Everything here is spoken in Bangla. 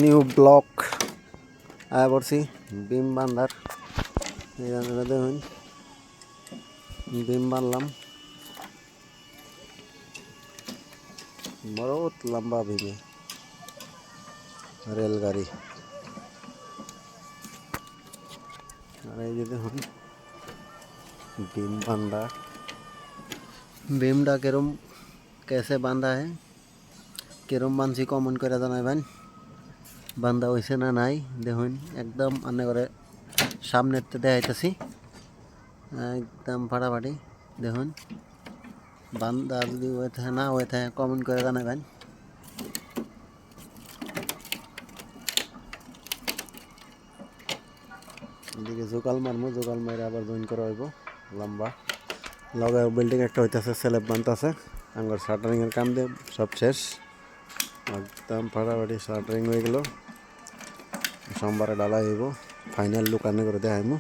নিউ ব্লক আয়া পড়ছি বিম বান্ধার। দেখুন বিম বানলাম, বহুত লম্বা বিমে রেলগাড়ি। আর এই যে দেখুন बीम बांधा। बीमटा केरम कैसे बांधा है, केरम बांधছি कमेंट করে জানাবেন। বান্ধা হইছে না নাই দেখুন, একদম আন্নে করে সামনেতে দেখাইতেছি, একদম ফাটাফাটি। দেখুন বান্ধা যদি হয়ে থাকে না হয়ে থাকে কমেন্ট করে জানাবেন। এদিকে জোকাল মারমু, জোকাল মারে আবার জয়েন করা হইব। লম্বা লগে বিল্ডিং একটা হইতেছে, স্ল্যাব বানতেছে। আমার শাটারিং এর কাম দিয়ে সব শেষ, একদম ফাটাফাটি শাটারিং হয়ে গেল। সোমবারে ডালা হইব, ফাইনাল লুক আনে করে দেখাইমু।